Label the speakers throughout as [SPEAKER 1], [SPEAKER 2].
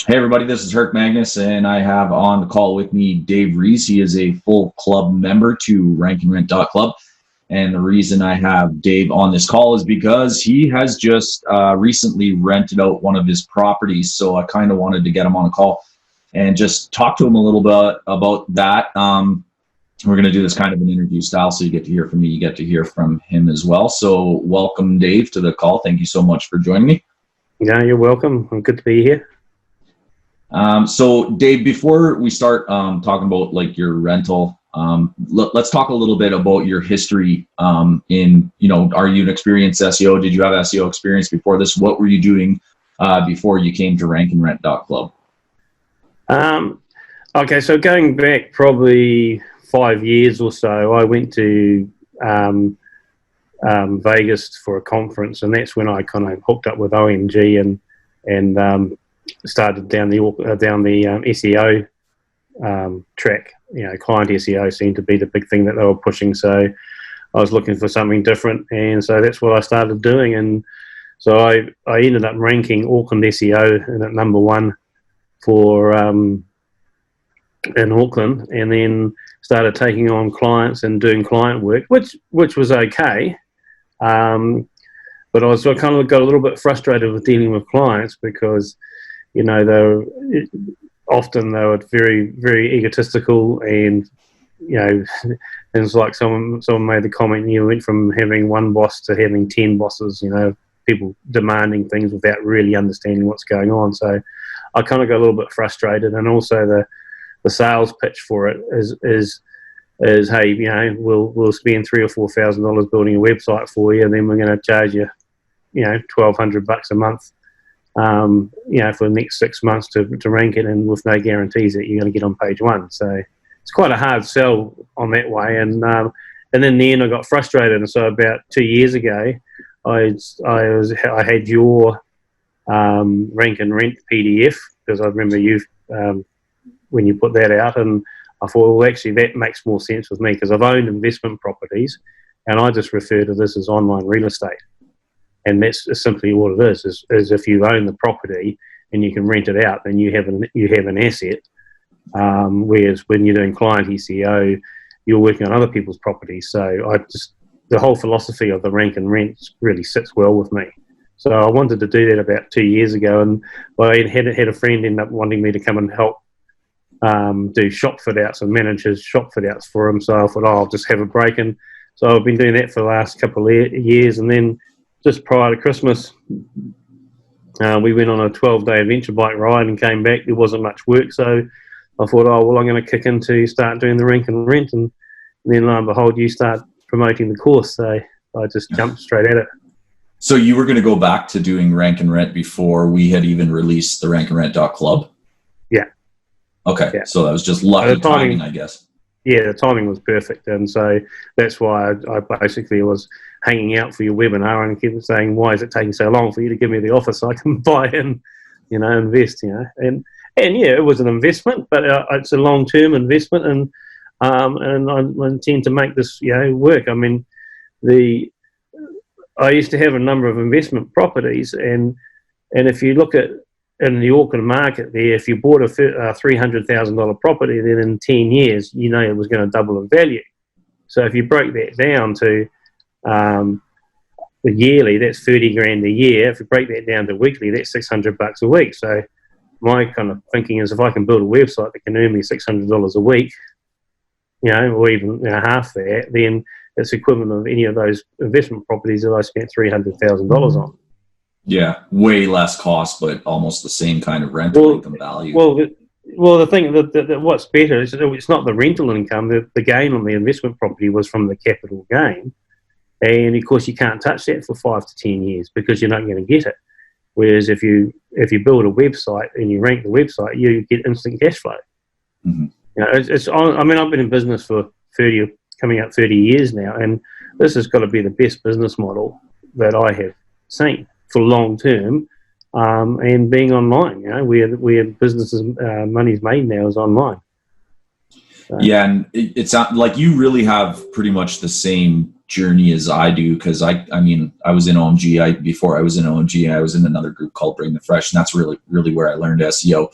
[SPEAKER 1] Hey everybody, this is Herc Magnus, and I have on the call with me Dave Rees. He is a full club member to Rank&Rent.club. And the reason I have Dave on this call is because he has just recently rented out one of his properties. So I kind of wanted to get him on a call and just talk to him a little bit about that. We're going to do this kind of an interview style, so you get to hear from me, you get to hear from him as well. So welcome, Dave, to the call. Thank you so much for joining me.
[SPEAKER 2] Yeah, you're welcome. I'm good to be here.
[SPEAKER 1] So Dave, before we start talking about like your rental, let's talk a little bit about your history are you an experienced SEO? Did you have SEO experience before this? What were you doing before you came to Rank&Rent.club?
[SPEAKER 2] Okay, so going back probably 5 years or so, I went to Vegas for a conference, and that's when I kind of hooked up with OMG and started down the SEO track. Client SEO seemed to be the big thing that they were pushing, so I was looking for something different, and so that's what I started doing. And so I ended up ranking Auckland SEO and at #1 for in Auckland, and then started taking on clients and doing client work, which was okay. But I kind of got a little bit frustrated with dealing with clients because, they were very, very egotistical, and things like someone made the comment, you went from having one boss to having 10 bosses. People demanding things without really understanding what's going on. So I kind of got a little bit frustrated, and also the sales pitch for it is hey, we'll spend $3,000 or $4,000 building a website for you, and then we're going to charge you, $1,200 a month, for the next 6 months to rank it, and with no guarantees that you're going to get on page 1. So it's quite a hard sell on that way. And then in the end, I got frustrated, and so about 2 years ago, I had your Rank and Rent PDF, because I remember you when you put that out, and I thought, well, actually, that makes more sense with me, because I've owned investment properties, and I just refer to this as online real estate. And that's simply what it is if you own the property and you can rent it out, then you have an asset. Whereas when you're doing client SEO, you're working on other people's properties. So the whole philosophy of the Rank and Rent really sits well with me. So I wanted to do that about 2 years ago, and I had a friend end up wanting me to come and help do shop fit outs and manage his shop fit outs for him. So I thought, I'll just have a break. And so I've been doing that for the last couple of years. And then just prior to Christmas, we went on a 12-day adventure bike ride and came back. There wasn't much work, so I thought, I'm going to kick into start doing the Rank and Rent. And then lo and behold, you start promoting the course. So I just jumped straight at it.
[SPEAKER 1] So you were going to go back to doing Rank and Rent before we had even released the Rank&Rent.club?
[SPEAKER 2] Yeah.
[SPEAKER 1] Okay, yeah. So that was just lucky timing, I guess.
[SPEAKER 2] Yeah, the timing was perfect, and so that's why I basically was hanging out for your webinar and kept saying, why is it taking so long for you to give me the offer so I can buy and, invest, And yeah, it was an investment, but it's a long-term investment, and I intend to make this, work. I mean, I used to have a number of investment properties, and if you look at in the Auckland market there, if you bought a $300,000 property, then in 10 years, it was going to double in value. So if you break that down to the yearly, that's 30 grand a year. If you break that down to weekly, that's $600 a week. So my kind of thinking is, if I can build a website that can earn me $600 a week, or even half that, then it's equivalent of any of those investment properties that I spent $300,000 on.
[SPEAKER 1] Yeah, way less cost, but almost the same kind of rental income value.
[SPEAKER 2] Well, the thing that what's better is it's not the rental income. The gain on the investment property was from the capital gain, and of course you can't touch that for 5 to 10 years because you're not going to get it. Whereas if you build a website and you rank the website, you get instant cash flow.
[SPEAKER 1] Mm-hmm.
[SPEAKER 2] I've been in business for 30 years now, and this has got to be the best business model that I have seen for long term, and being online, where businesses money's made now is online.
[SPEAKER 1] So. Yeah, and it's like you really have pretty much the same journey as I do, because I mean, I was in OMG. Before I was in OMG, I was in another group called Bring the Fresh, and that's really where I learned SEO.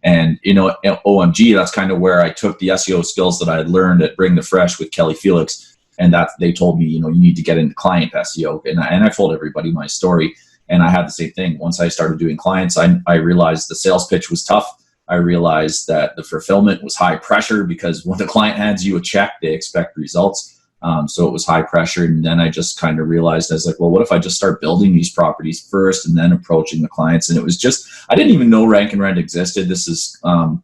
[SPEAKER 1] And at OMG, that's kind of where I took the SEO skills that I had learned at Bring the Fresh with Kelly Felix, and that they told me, you need to get into client SEO, and I told everybody my story, and I had the same thing. Once I started doing clients, I realized the sales pitch was tough. I realized that the fulfillment was high pressure, because when the client hands you a check, they expect results. So it was high pressure. And then I just kind of realized, I was like, well, what if I just start building these properties first and then approaching the clients? And it was just, I didn't even know Rank and Rent existed. This is kind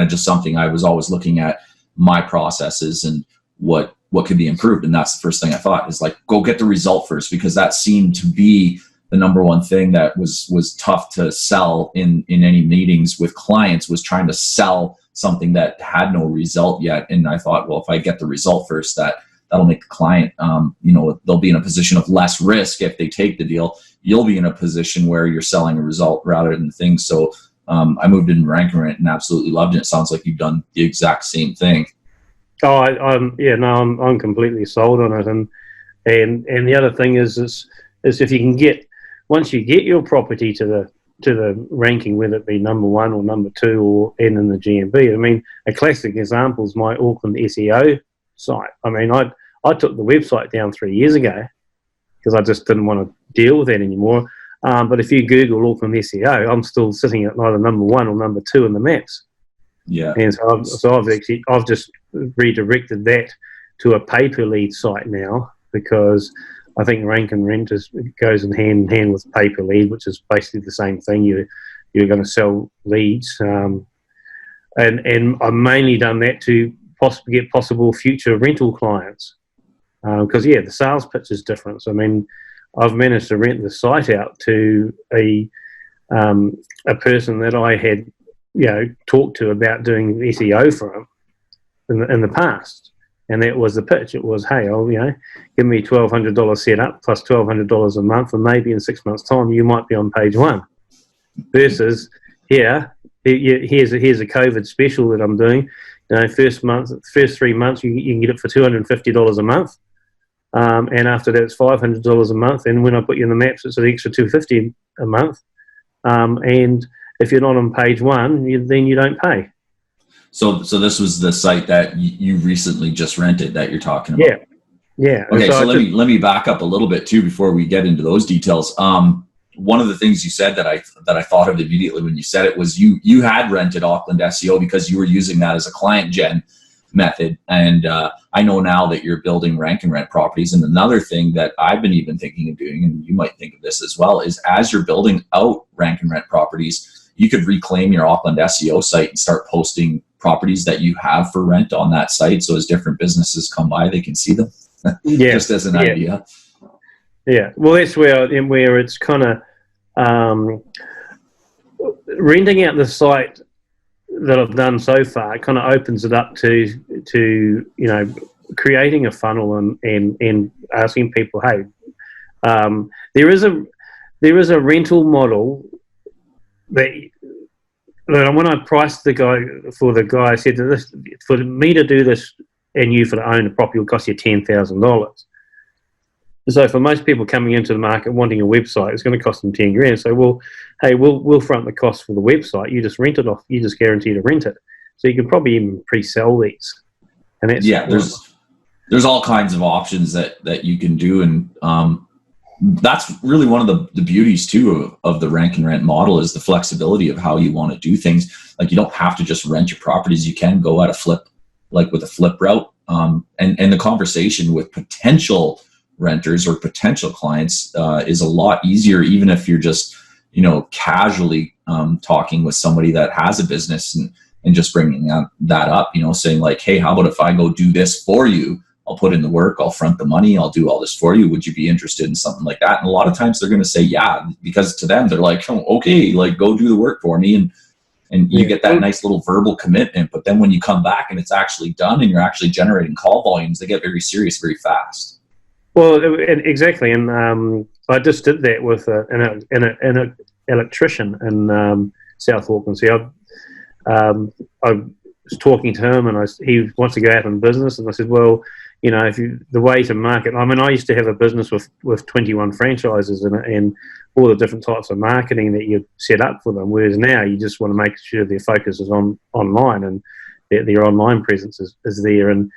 [SPEAKER 1] of just something I was always looking at my processes and what could be improved. And that's the first thing I thought, is like, go get the result first, because that seemed to be the number one thing that was tough to sell in any meetings with clients, was trying to sell something that had no result yet. And I thought, well, if I get the result first, that'll make the client, they'll be in a position of less risk. If they take the deal, you'll be in a position where you're selling a result rather than things. So I moved into Rank and Rent and absolutely loved it. It sounds like you've done the exact same thing.
[SPEAKER 2] Oh, I'm completely sold on it. And the other thing is if you can once you get your property to the ranking, whether it be number 1 or number 2 or in the GMB. I mean, a classic example is my Auckland SEO site. I mean, I took the website down 3 years ago because I just didn't want to deal with that anymore. But if you Google Auckland SEO, I'm still sitting at either number 1 or number 2 in the maps.
[SPEAKER 1] Yeah.
[SPEAKER 2] And so I've just redirected that to a pay-per-lead site now, because I think Rank&Renters goes in hand with pay-per-lead, which is basically the same thing. You're going to sell leads, and I've mainly done that to possibly get possible future rental clients, because the sales pitch is different. So I mean, I've managed to rent the site out to a person that I had talked to about doing SEO for him in the past. And that was the pitch. It was, hey, give me $1,200 set up plus $1,200 a month, and maybe in 6 months' time you might be on page 1. Versus here's a COVID special that I'm doing. First 3 months you can get it for $250 a month, and after that it's $500 a month. And when I put you in the maps, it's an extra $250 a month. And if you're not on page 1, then you don't pay.
[SPEAKER 1] So this was the site that you recently just rented that you're talking about.
[SPEAKER 2] Yeah.
[SPEAKER 1] Okay, so let me back up a little bit too before we get into those details. One of the things you said that I thought of immediately when you said it was you had rented Auckland SEO because you were using that as a client gen method, and I know now that you're building Rank and Rent properties. And another thing that I've been even thinking of doing, and you might think of this as well, is as you're building out Rank and Rent properties, you could reclaim your Auckland SEO site and start posting properties that you have for rent on that site, so as different businesses come by, they can see them. Just as an idea.
[SPEAKER 2] Yeah, well, that's where it's kind of renting out the site that I've done so far. It kind of opens it up to creating a funnel and asking people, hey, there is a rental model that when I priced the guy, I said, for me to do this and you for to own a property will cost you $10,000. So for most people coming into the market wanting a website, it's going to cost them $10,000. So we'll front the cost for the website. You just rent it off. You just guarantee to rent it. So you can probably even pre-sell these. And that's
[SPEAKER 1] there's all kinds of options that you can do, and that's really one of the beauties too of the Rank and Rent model, is the flexibility of how you want to do things. Like, you don't have to just rent your properties. You can go at a flip, like with a flip route, and the conversation with potential renters or potential clients is a lot easier, even if you're just casually talking with somebody that has a business and just bringing that up, saying like, hey, how about if I go do this for you? I'll put in the work, I'll front the money, I'll do all this for you. Would you be interested in something like that? And a lot of times they're going to say yeah, because to them they're like, oh, okay, like go do the work for me, and you get that nice little verbal commitment. But then when you come back and it's actually done and you're actually generating call volumes, they get very serious very fast.
[SPEAKER 2] Well, exactly, and I just did that with an electrician in South Auckland. See, I was talking to him, and he wants to go out in business, and I said, well, if the way to market. I mean, I used to have a business with 21 franchises in it, and all the different types of marketing that you set up for them. Whereas now you just want to make sure their focus is on online, and their online presence is there. And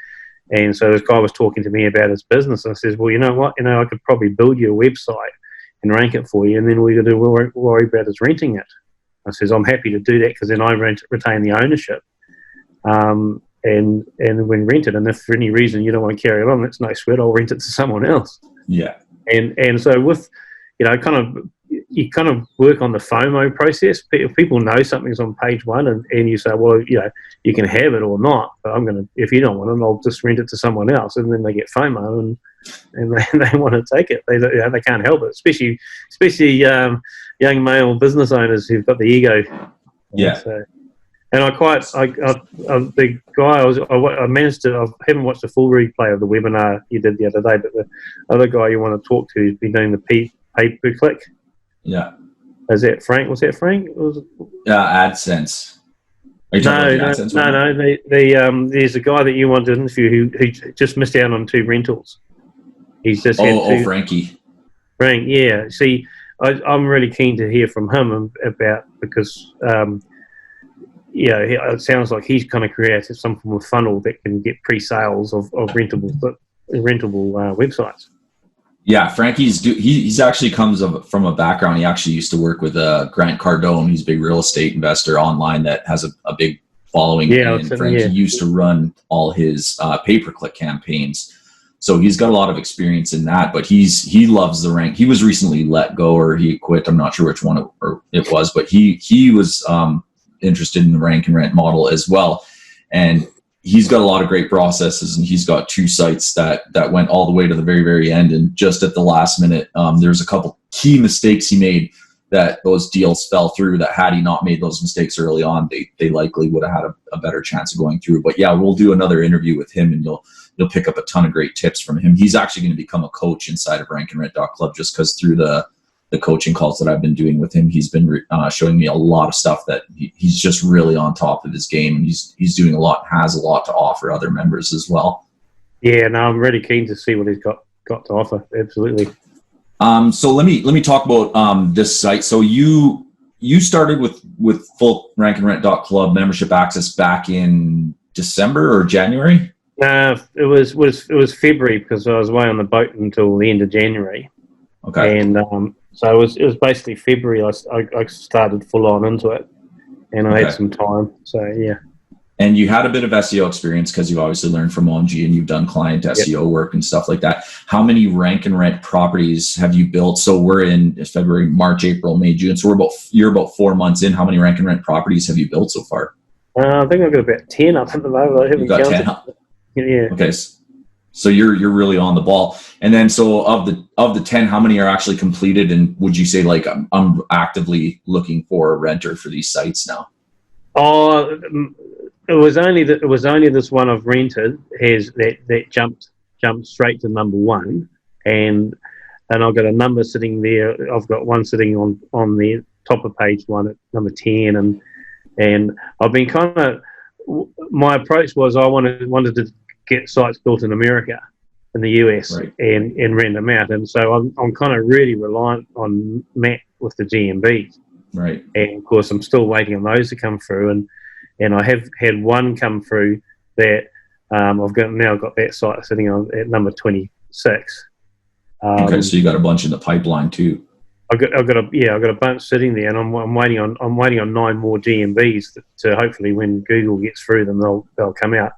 [SPEAKER 2] so this guy was talking to me about his business. And I says, well, you know what? I could probably build you a website and rank it for you, and then all you got to worry about is renting it. I says, I'm happy to do that because then I retain the ownership. And when rented, and if for any reason you don't want to carry it on, that's no sweat. I'll rent it to someone else.
[SPEAKER 1] Yeah.
[SPEAKER 2] And so with, you kind of work on the FOMO process. If people know something's on page one, and you say, well, you can have it or not, but if you don't want it, I'll just rent it to someone else, and then they get FOMO and they want to take it. They can't help it, especially young male business owners who've got the ego.
[SPEAKER 1] Yeah.
[SPEAKER 2] So, and the guy I managed to. I haven't watched the full replay of the webinar you did the other day, but the other guy you want to talk to has been doing the pay per click.
[SPEAKER 1] Yeah.
[SPEAKER 2] Is that Frank? Was that Frank?
[SPEAKER 1] AdSense. Are you talking about the AdSense one?
[SPEAKER 2] No. There's a guy that you want to interview who just missed out on 2 rentals. He's just had 2.
[SPEAKER 1] Frankie.
[SPEAKER 2] Frank, yeah. See, I'm really keen to hear from him about, because it sounds like he's kind of created some form of funnel that can get pre-sales of rentable websites.
[SPEAKER 1] Yeah, he's actually comes from a background. He actually used to work with Grant Cardone. He's a big real estate investor online that has a big following.
[SPEAKER 2] Yeah,
[SPEAKER 1] and Frankie used to run all his pay-per-click campaigns. So he's got a lot of experience in that, but he loves the rank. He was recently let go, or he quit. I'm not sure which one it was, but he was interested in the rank and rent model as well. And he's got a lot of great processes, and he's got 2 sites that went all the way to the very, very end. And just at the last minute, there's a couple key mistakes he made that those deals fell through, that had he not made those mistakes early on, they likely would have had a better chance of going through. But yeah, we'll do another interview with him, and you'll pick up a ton of great tips from him. He's actually going to become a coach inside of RankAndRent.club, just because through the coaching calls that I've been doing with him, he's been showing me a lot of stuff that he's just really on top of his game. And he's doing a lot, has a lot to offer other members as well. Yeah, no, I'm really keen to see what he's got to offer. Absolutely. So let me talk about this site. So you started with full RankAndRent.club membership access back in December or January?
[SPEAKER 2] It was February, because I was away on the boat until the end of January.
[SPEAKER 1] Okay.
[SPEAKER 2] And so it was basically February. I started full on into it, and I had some time. So yeah.
[SPEAKER 1] And you had a bit of SEO experience, because you've obviously learned from OMG, and you've done client SEO work and stuff like that. How many Rank and Rent properties have you built? So we're in February, March, April, May, June. So you're about 4 months in. How many Rank and Rent properties have you built so far?
[SPEAKER 2] I think I've got about 10 up at the moment. I haven't counted. 10? Yeah.
[SPEAKER 1] Okay. So you're really on the ball. And then, so of the 10, how many are actually completed? And would you say, like, I'm actively looking for a renter for these sites now?
[SPEAKER 2] Oh, it was only this one I've rented that jumped straight to number 1, and I've got a number sitting there. I've got one sitting on the top of page 1 at number 10, and I've been kind of, my approach was I wanted to get sites built in America, in the US,
[SPEAKER 1] right,
[SPEAKER 2] and rent them out. And so I'm kind of really reliant on Matt with the GMB.
[SPEAKER 1] Right.
[SPEAKER 2] And of course, I'm still waiting on those to come through. And I have had one come through that I've got that site sitting on at number 26.
[SPEAKER 1] Okay, so you got a bunch in the pipeline too.
[SPEAKER 2] I've got a bunch sitting there, and I'm waiting on 9 more GMBs to hopefully, when Google gets through them, they'll come out.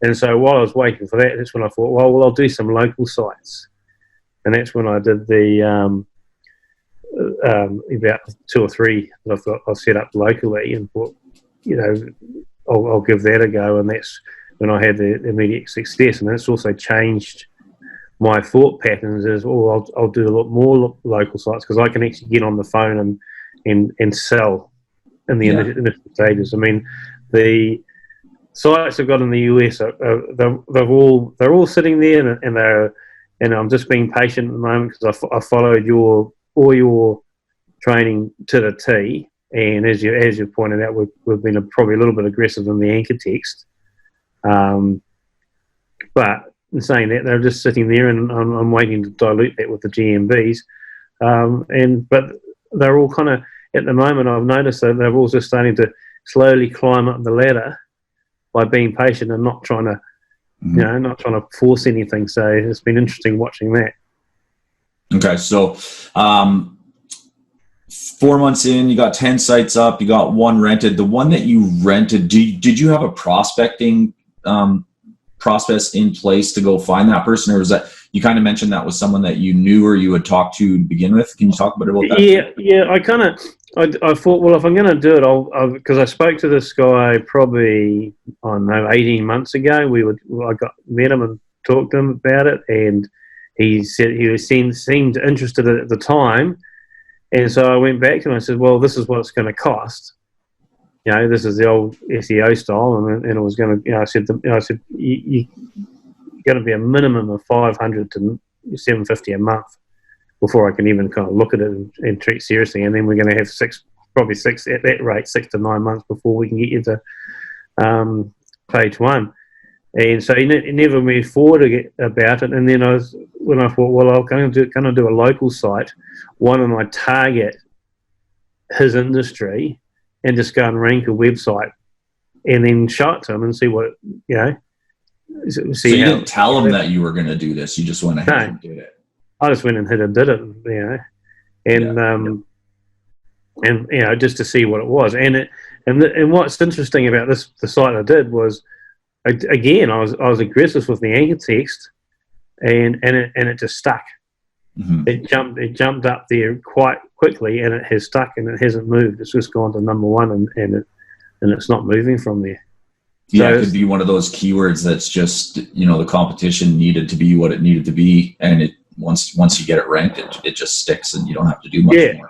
[SPEAKER 2] And so while I was waiting for that, that's when I thought, well, I'll do some local sites. And that's when I did the about 2 or 3 that I've set up locally, and thought, I'll give that a go. And that's when I had the immediate success. And it's also changed my thought patterns as, I'll do a lot more local sites, because I can actually get on the phone and sell in the initial stages. I mean, the sites I've got in the US they're all sitting there, and I'm just being patient at the moment, because I followed all your training to the T. And as you pointed out, we've been probably a little bit aggressive in the anchor text, but in saying that, they're just sitting there, and I'm waiting to dilute that with the GMBs. But they're all kind of, at the moment, I've noticed that they're also starting to slowly climb up the ladder by being patient and not trying to, not trying to force anything. So it's been interesting watching that.
[SPEAKER 1] Okay, so 4 months in, you got 10 sites up, you got one rented. The one that you rented, did you have a prospecting process in place to go find that person, or was that, you kind of mentioned that was someone that you knew or you had talked to begin with? Can you talk a bit about that?
[SPEAKER 2] Yeah. I thought, well, if I'm going to do it, because I spoke to this guy probably, I don't know, 18 months ago. Met him and talked to him about it, and he said he seemed interested at the time. And so I went back to him and I said, well, this is what it's going to cost. This is the old SEO style, and it was going to. I said, you got to be a minimum of $500 to $750 a month before I can even kind of look at it and treat seriously. And then we're going to have probably six at that rate, 6 to 9 months before we can get you to page one. And so he never moved forward about it. And then when I thought, well, I'm going to do a local site, why don't I target his industry and just go and rank a website and then show it to him and see what,
[SPEAKER 1] So you didn't tell him that you were going to do this. You just went ahead and did it.
[SPEAKER 2] I just went and did it, and just to see what it was. And what's interesting about the site I did was, again, I was aggressive with the anchor text, and it just stuck. Mm-hmm. It jumped up there quite quickly, and it has stuck, and it hasn't moved. It's just gone to number one, and it's not moving from there.
[SPEAKER 1] Yeah, so it could be one of those keywords that's just, the competition needed to be what it needed to be, and it once you get it ranked, it just sticks, and you don't have to do much more.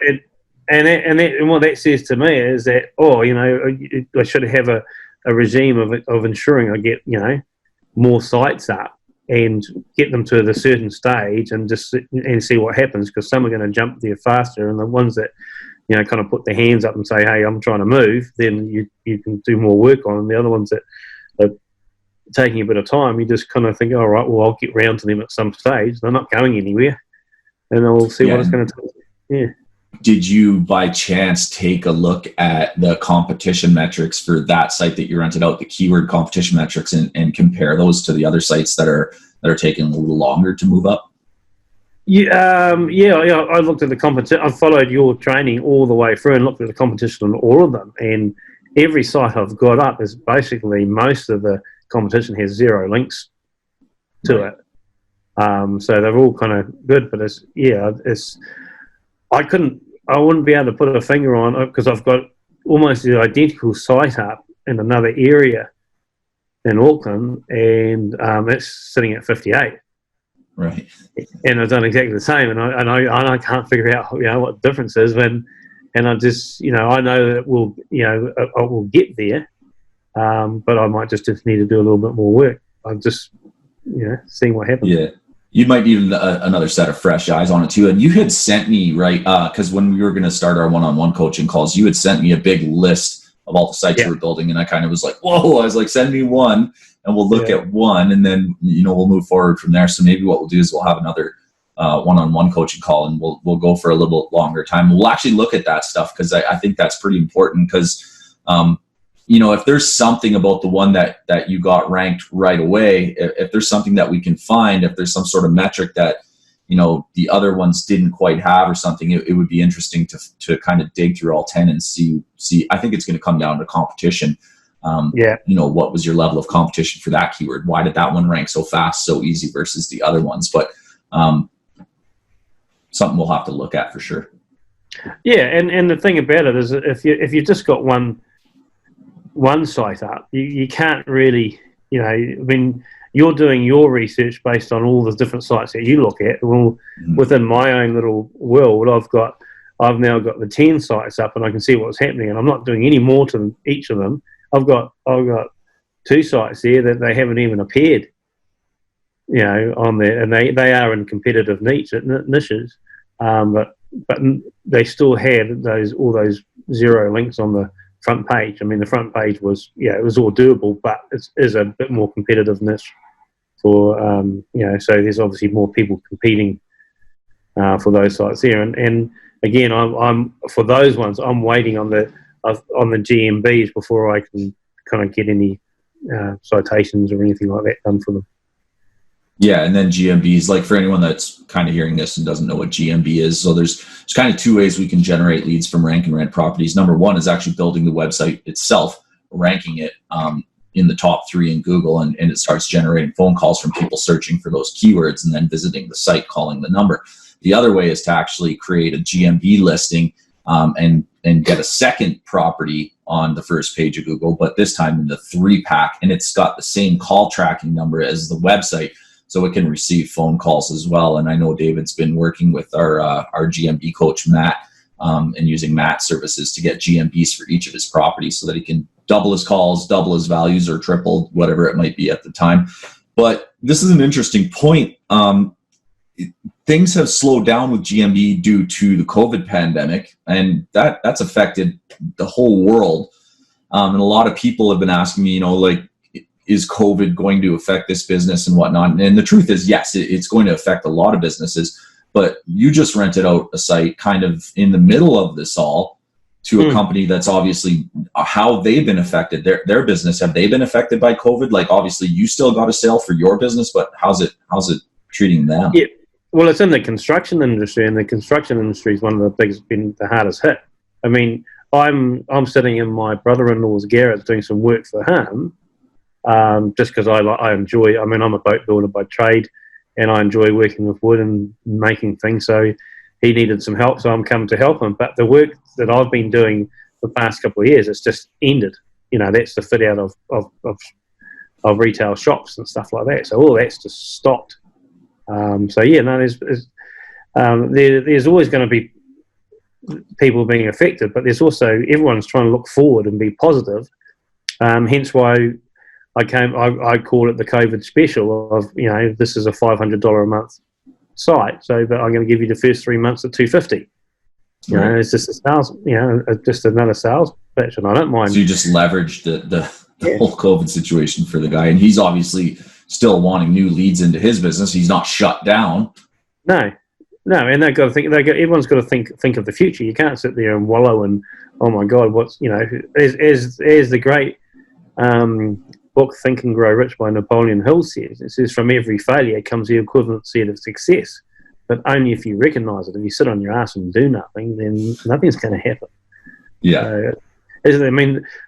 [SPEAKER 2] And what that says to me is that, I should have a regime of ensuring I get more sites up and get them to the certain stage and just see what happens, because some are going to jump there faster, and the ones that kind of put their hands up and say, hey, I'm trying to move, then you can do more work on them. The other ones that are taking a bit of time, you just kind of think, all right, well, I'll get round to them at some stage. They're not going anywhere, and I'll see what it's going to take. Yeah.
[SPEAKER 1] Did you by chance take a look at the competition metrics for that site that you rented out, the keyword competition metrics, and compare those to the other sites that are taking a little longer to move up?
[SPEAKER 2] Yeah. I looked at the competition. I followed your training all the way through and looked at the competition on all of them. And every site I've got up is basically, most of the competition has 0 links to it. So they're all kind of good, but I wouldn't be able to put a finger on it, because I've got almost the identical site up in another area in Auckland, and it's sitting at 58.
[SPEAKER 1] Right.
[SPEAKER 2] And I've done exactly the same, and I can't figure out what the difference is and I just I know that it will get there, but I might just need to do a little bit more work. I'm just seeing what happens.
[SPEAKER 1] Yeah. You might need another set of fresh eyes on it too. And you had sent me, because when we were going to start our one-on-one coaching calls, you had sent me a big list of all the sites you were building, and I kind of was like, whoa, I was like, send me one, and we'll look at one, and then we'll move forward from there. So maybe what we'll do is we'll have another one-on-one coaching call, and we'll go for a little bit longer time. We'll actually look at that stuff, because I think that's pretty important, because if there's something about the one that you got ranked right away, if there's something that we can find, if there's some sort of metric that the other ones didn't quite have or something, it would be interesting to kind of dig through all 10 and see. I think it's going to come down to competition. What was your level of competition for that keyword? Why did that one rank so fast, so easy versus the other ones? But something we'll have to look at for sure.
[SPEAKER 2] Yeah, and the thing about it is, if you just got one site up, you can't really, you're doing your research based on all the different sites that you look at. Well, within my own little world, I've now got the 10 sites up, and I can see what's happening, and I'm not doing any more to each of them. I've got 2 sites there that they haven't even appeared, on there, and they are in competitive niches, but they still had all those 0 links on the front page. I mean, the front page was, it was all doable, but it is a bit more competitive niche. for so there's obviously more people competing for those sites there. And again, I'm for those ones, I'm waiting on the GMBs before I can kind of get any citations or anything like that done for them.
[SPEAKER 1] Yeah, and then GMBs, like for anyone that's kind of hearing this and doesn't know what GMB is, so there's kind of two ways we can generate leads from rank and rent properties. Number one is actually building the website itself, ranking it in the top 3 in Google, and it starts generating phone calls from people searching for those keywords and then visiting the site, calling the number. The other way is to actually create a GMB listing and get a second property on the first page of Google, but this time in the 3-pack, and it's got the same call tracking number as the website, so it can receive phone calls as well. And I know David's been working with our GMB coach, Matt, and using Matt's services to get GMBs for each of his properties so that he can double his calls, double his values, or triple, whatever it might be at the time. But this is an interesting point. Things have slowed down with GMB due to the COVID pandemic, and that's affected the whole world. And a lot of people have been asking me, is COVID going to affect this business and whatnot? And the truth is, yes, it's going to affect a lot of businesses, but you just rented out a site kind of in the middle of this all to a company that's obviously, how they've been affected, their business, have they been affected by COVID? Like, obviously you still got a sale for your business, but how's it treating them?
[SPEAKER 2] Yeah. Well, it's in the construction industry, and the construction industry is one of the things been the hardest hit. I mean, I'm sitting in my brother-in-law's garage doing some work for him, just because I enjoy. I mean, I'm a boat builder by trade, and I enjoy working with wood and making things. So he needed some help, so I'm coming to help him. But the work that I've been doing the past couple of years, it's just ended. That's the fit out of retail shops and stuff like that. So all that's just stopped. There's always going to be people being affected, but there's also everyone's trying to look forward and be positive. Hence why I call it the COVID special of this is a $500 a month site, so but I'm going to give you the first 3 months at $250. It's just a sales, just another sales pitch, and I don't mind.
[SPEAKER 1] So you just leveraged the whole COVID situation for the guy, and he's obviously still wanting new leads into his business. He's not shut down. No, and they've got to think. Everyone's got to think of the future. You can't sit there and wallow and, oh my God, what's as the great book Think and Grow Rich by Napoleon Hill says. It says, from every failure comes the equivalent set of success, but only if you recognise it. If you sit on your ass and do nothing, then nothing's going to happen. Yeah.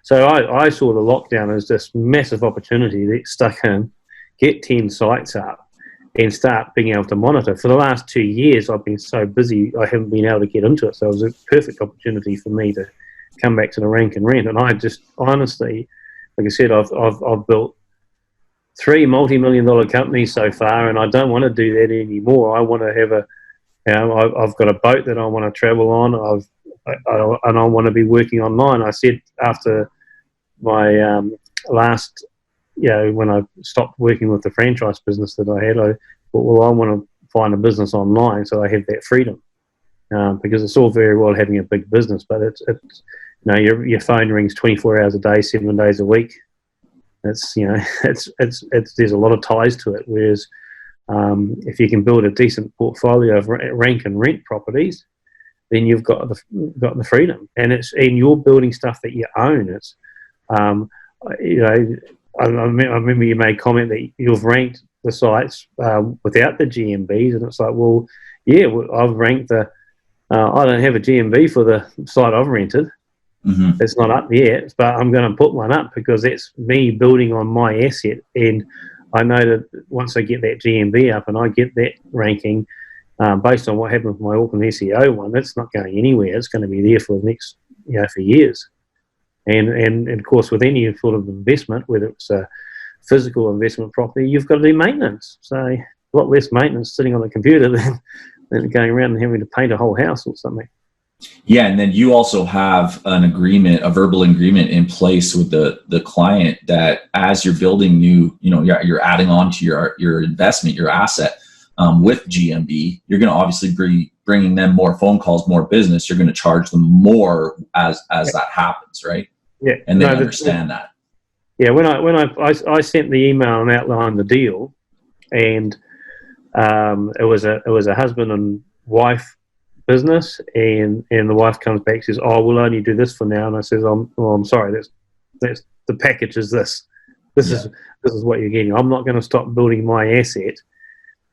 [SPEAKER 2] So I saw the lockdown as this massive opportunity to get stuck in, get 10 sites up, and start being able to monitor. For the last 2 years, I've been so busy, I haven't been able to get into it. So it was a perfect opportunity for me to come back to the Rank and Rent. And I just honestly, like I said, I've built 3 multi-million-dollar companies so far, and I don't want to do that anymore. I want to have I've got a boat that I want to travel on. And I want to be working online. I said after my last, when I stopped working with the franchise business that I had, I thought, well, I want to find a business online so I have that freedom. Because it's all very well having a big business, but it's your phone rings 24 hours a day, 7 days a week. It's there's a lot of ties to it. Whereas if you can build a decent portfolio of rank and rent properties, then you've got the freedom, and you're building stuff that you own. It's I remember you made comment that you've ranked the sites without the GMBs, and it's like, well, yeah, I've ranked I don't have a GMB for the site I've rented. Mm-hmm. It's not up yet, but I'm going to put one up because that's me building on my asset, and I know that once I get that GMB up and I get that ranking, based on what happened with my Auckland SEO one, it's not going anywhere. It's going to be there for the next, for years. And of course, with any sort of investment, whether it's a physical investment property, you've got to do maintenance. So a lot less maintenance sitting on the computer than going around and having to paint a whole house or something.
[SPEAKER 1] Yeah, and then you also have a verbal agreement in place with the client that as you're building new, you're adding on to your investment, your asset with GMB, you're going to obviously be bringing them more phone calls, more business. You're going to charge them more as that happens, right?
[SPEAKER 2] Yeah,
[SPEAKER 1] and they understand that.
[SPEAKER 2] Yeah, when I sent the email and outlined the deal, and it was a husband and wife business, and the wife comes back and says, "Oh, we'll only do this for now." And I says, I'm sorry, that's the package is this. This is what you're getting. I'm not going to stop building my asset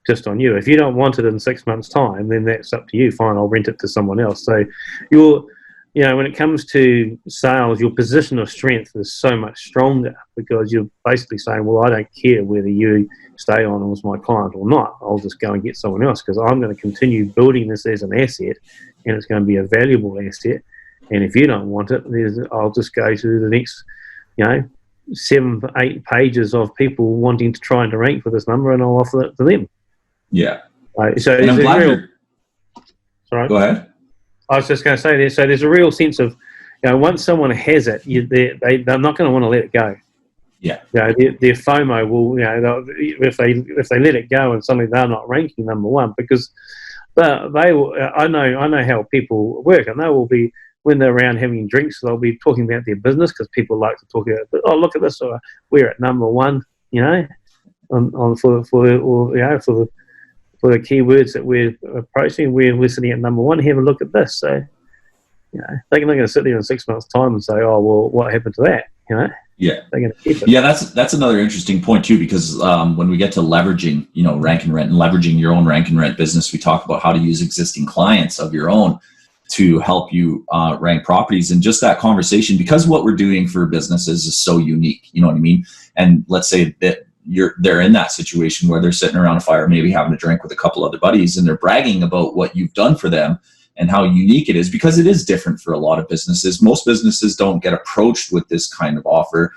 [SPEAKER 2] just on you. If you don't want it in 6 months' time, then that's up to you. Fine, I'll rent it to someone else. So when it comes to sales, your position of strength is so much stronger, because you're basically saying, well, I don't care whether you stay on as my client or not. I'll just go and get someone else, because I'm going to continue building this as an asset, and it's going to be a valuable asset. And if you don't want it, I'll just go to the next, 7, 8 pages of people wanting to try and rank for this number, and I'll offer it to them.
[SPEAKER 1] Yeah.
[SPEAKER 2] So
[SPEAKER 1] and I'm glad you're...
[SPEAKER 2] Sorry.
[SPEAKER 1] Go ahead.
[SPEAKER 2] I was just going to say this. So there's a real sense of, once someone has it, they're not going to want to let it go.
[SPEAKER 1] Yeah.
[SPEAKER 2] Their FOMO will, if they let it go and suddenly they're not ranking number one, because they will. I know how people work, and they will be, when they're around having drinks, they'll be talking about their business, because people like to talk about, oh, look at this, or we're at number one, for the keywords that we're approaching, we're sitting at number one. Have a look at this. So, they're not going to sit there in 6 months' time and say, "Oh, well, what happened to that?"
[SPEAKER 1] Yeah,
[SPEAKER 2] they're going to keep it.
[SPEAKER 1] Yeah, that's another interesting point too, because when we get to leveraging, Rank and Rent, and leveraging your own Rank and Rent business, we talk about how to use existing clients of your own to help you rank properties, and just that conversation, because what we're doing for businesses is so unique. You know what I mean? And let's say that they're in that situation where they're sitting around a fire, maybe having a drink with a couple other buddies, and they're bragging about what you've done for them and how unique it is, because it is different for a lot of businesses. Most businesses don't get approached with this kind of offer.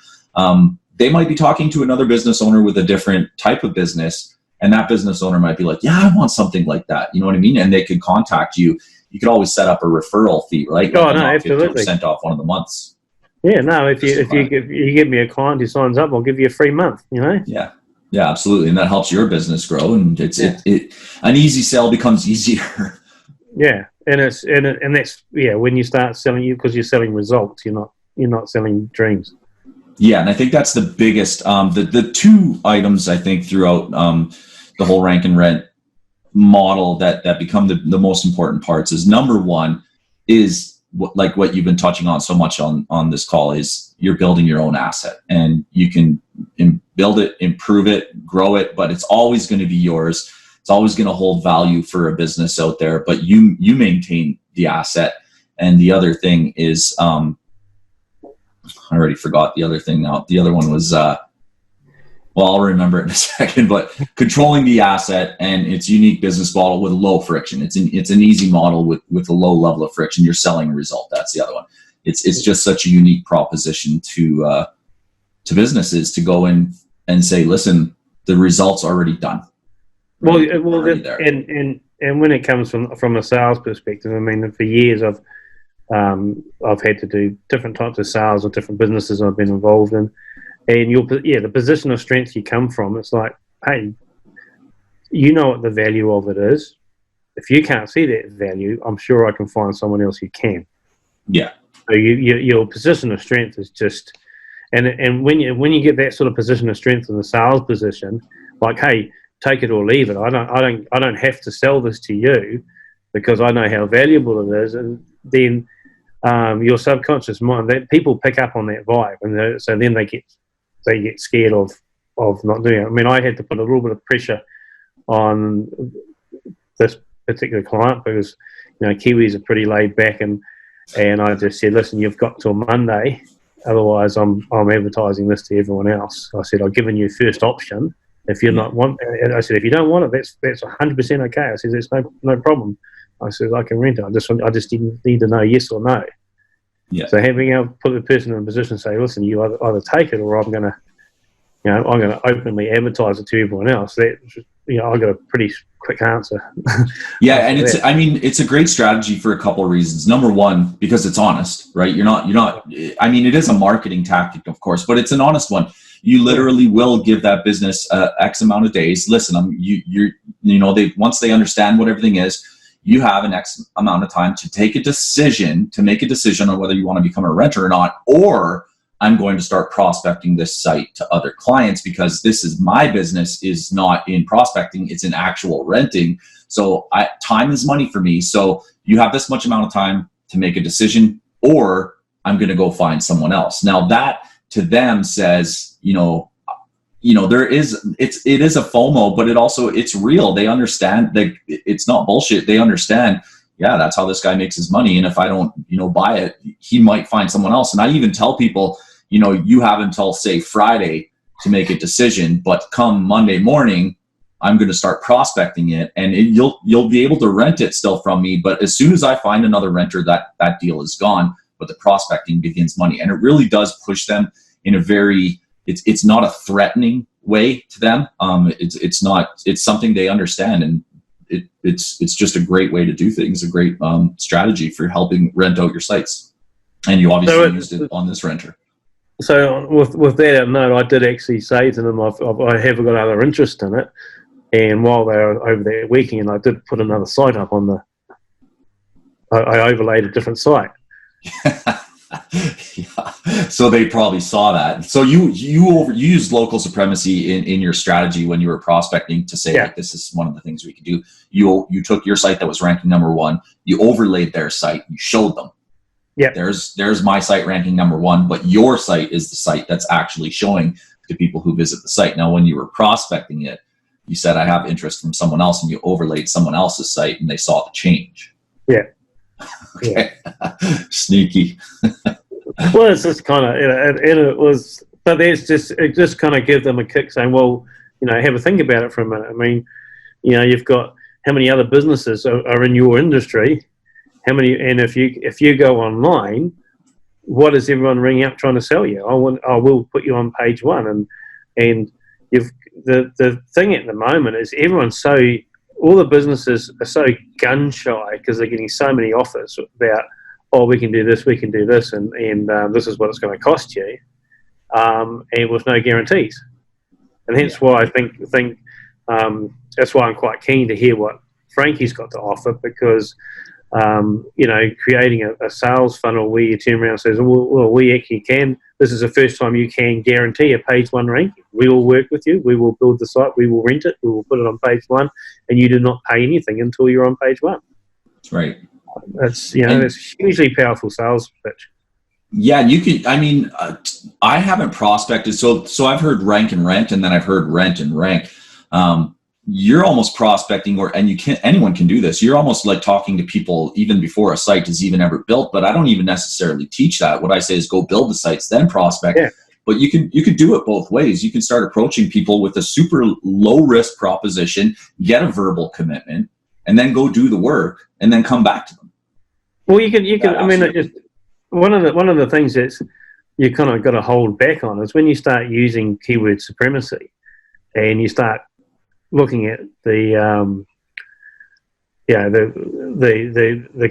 [SPEAKER 1] They might be talking to another business owner with a different type of business, and that business owner might be like, yeah, I want something like that. You know what I mean? And they could contact you. You could always set up a referral fee, right?
[SPEAKER 2] Oh, no, absolutely.
[SPEAKER 1] 50% off one of the months.
[SPEAKER 2] Yeah, no, if you give me a client who signs up, I'll give you a free month,
[SPEAKER 1] Yeah, absolutely. And that helps your business grow, and an easy sale becomes easier.
[SPEAKER 2] Yeah, and that's when you start selling, because you're selling results, you're not selling dreams.
[SPEAKER 1] Yeah, and I think that's the biggest, the two items I think throughout the whole Rank and Rent model that become the most important parts is, number one is what you've been touching on so much on this call, is you're building your own asset, and you can build it, improve it, grow it, but it's always going to be yours. It's always going to hold value for a business out there, but you maintain the asset. And the other thing is, I already forgot the other thing now. The other one was, I'll remember it in a second, but controlling the asset and its unique business model with low friction. It's an easy model with a low level of friction. You're selling a result. That's the other one. It's just such a unique proposition to businesses to go in and say, listen, the result's already done.
[SPEAKER 2] Well, and when it comes from a sales perspective, I mean, for years I've had to do different types of sales or different businesses I've been involved in, and the position of strength you come from, it's like, hey, you know what the value of it is. If you can't see that value, I'm sure I can find someone else who can.
[SPEAKER 1] Yeah.
[SPEAKER 2] So your position of strength is just, and when you get that sort of position of strength in the sales position, like, hey, take it or leave it. I don't have to sell this to you, because I know how valuable it is. And then your subconscious mind, that people pick up on that vibe, and so then they get scared of not doing it. I mean, I had to put a little bit of pressure on this particular client, because Kiwis are pretty laid back, and I just said, listen, you've got till Monday, otherwise I'm advertising this to everyone else. I said, I've given you first option. If you're not and I said, if you don't want it, that's 100% okay. I said, there's no problem. I said, I can rent it. I just didn't need to know yes or no.
[SPEAKER 1] Yeah.
[SPEAKER 2] So having put the person in a position to say, listen, you either take it, or I'm going to openly advertise it to everyone else. That I got a pretty quick answer.
[SPEAKER 1] Yeah, and it's a great strategy for a couple of reasons. Number one, because it's honest, right? You're not. I mean, it is a marketing tactic, of course, but it's an honest one. You literally will give that business X amount of days. Listen, once they understand what everything is, you have an X amount of time to make a decision on whether you want to become a renter or not, or I'm going to start prospecting this site to other clients, because this is my business is not in prospecting, it's in actual renting. So time is money for me. So you have this much amount of time to make a decision, or I'm going to go find someone else. Now that to them says, it is a FOMO, but it's real. They understand that it's not bullshit. They understand, yeah, that's how this guy makes his money. And if I don't, buy it, he might find someone else. And I even tell people, you have until say Friday to make a decision, but come Monday morning, I'm going to start prospecting it, and you'll be able to rent it still from me. But as soon as I find another renter, that deal is gone. But the prospecting begins money, and it really does push them in a very. It's not a threatening way to them. It's something they understand, and it's just a great way to do things. A great strategy for helping rent out your sites, and you obviously used it on this renter.
[SPEAKER 2] So with that note, I did actually say to them, I have got other interest in it. And while they were over there weekend, I did put another site up on I overlaid a different site.
[SPEAKER 1] Yeah. So they probably saw that. So you used local supremacy in your strategy when you were prospecting to say, like, this is one of the things we could do. You took your site that was ranking number 1, you overlaid their site, you showed them. Yeah. There's my site ranking number 1, but your site is the site that's actually showing to people who visit the site. Now, when you were prospecting it, you said, I have interest from someone else, and you overlaid someone else's site, and they saw the change.
[SPEAKER 2] Yeah.
[SPEAKER 1] Okay. Yeah. Sneaky.
[SPEAKER 2] Well, it's just kind of, it was, but it just kind of gives them a kick, saying, well, have a think about it for a minute. I mean, you've got how many other businesses are in your industry? How many? And if you go online, what is everyone ringing up trying to sell you? I will put you on page 1, and the thing at the moment is all the businesses are so gun shy because they're getting so many offers about, oh, we can do this, and this is what it's going to cost you, and with no guarantees. And hence why I think that's why I'm quite keen to hear what Frankie's got to offer, because creating a sales funnel where you turn around and says, well, we actually can. This is the first time you can guarantee a page 1 ranking. We will work with you. We will build the site. We will rent it. We will put it on page 1, and you do not pay anything until you're on page 1.
[SPEAKER 1] That's right.
[SPEAKER 2] That's that's a hugely powerful sales pitch.
[SPEAKER 1] Yeah, you can. I mean, I haven't prospected, so I've heard rank and rent, and then I've heard rent and rank. You're almost prospecting, anyone can do this. You're almost like talking to people even before a site is even ever built. But I don't even necessarily teach that. What I say is go build the sites, then prospect. Yeah. But you could do it both ways. You can start approaching people with a super low risk proposition, get a verbal commitment, and then go do the work, and then come back to them.
[SPEAKER 2] Well, you can. I mean, just one of the things that you kind of got to hold back on is when you start using keyword supremacy, and you start looking at the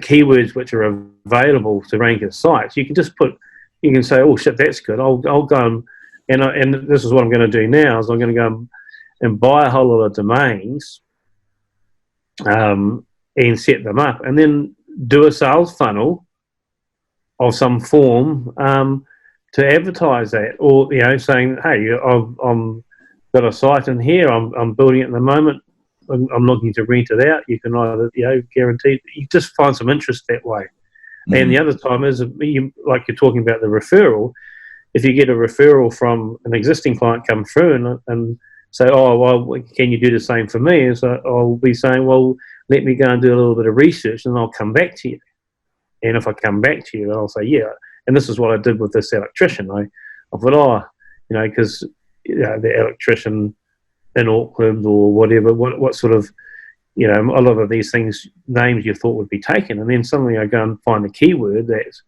[SPEAKER 2] keywords which are available to rank as sites. You can say, oh shit, that's good. I'll go and this is what I'm going to do now is I'm going to go and buy a whole lot of domains and set them up, and then do a sales funnel of some form to advertise that, or saying, hey, I'm got a site in here. I'm building it at the moment. I'm looking to rent it out. You can either guarantee. You just find some interest that way. Mm-hmm. And the other time is like you're talking about the referral. If you get a referral from an existing client come through and say, oh well, can you do the same for me? And so I'll be saying, well, let me go and do a little bit of research, and I'll come back to you. And if I come back to you, I'll say, yeah. And this is what I did with this electrician. I thought, because the electrician in Auckland or whatever, what sort of, a lot of these things, names you thought would be taken, and then suddenly I go and find a keyword that's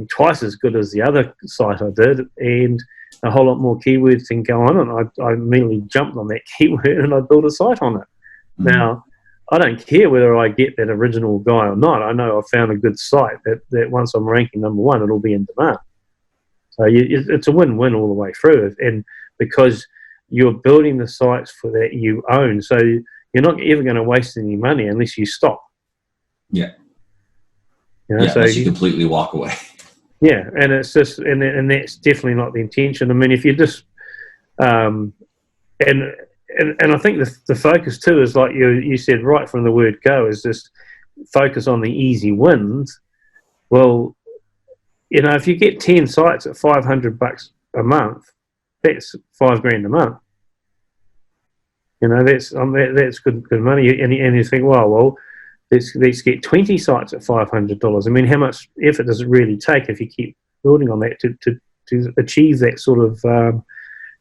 [SPEAKER 2] twice as good as the other site I did, and a whole lot more keywords can go on, and I immediately jumped on that keyword and I built a site on it. Mm-hmm. Now, I don't care whether I get that original guy or not. I know I've found a good site that once I'm ranking number 1, it'll be in demand. So it's a win-win all the way through, and because you're building the sites for that you own, so you're not ever going to waste any money unless you stop.
[SPEAKER 1] Yeah.
[SPEAKER 2] So
[SPEAKER 1] unless you completely walk away.
[SPEAKER 2] Yeah, and it's just, and that's definitely not the intention. I mean, if you just, um, and I think the focus too is like you said right from the word go, is just focus on the easy wins. Well, you know, if you get 10 sites at $500 a month, that's $5,000 a month. You know, that's good money. And you think, well, let's get 20 sites at $500. I mean, how much effort does it really take if you keep building on that to achieve that sort of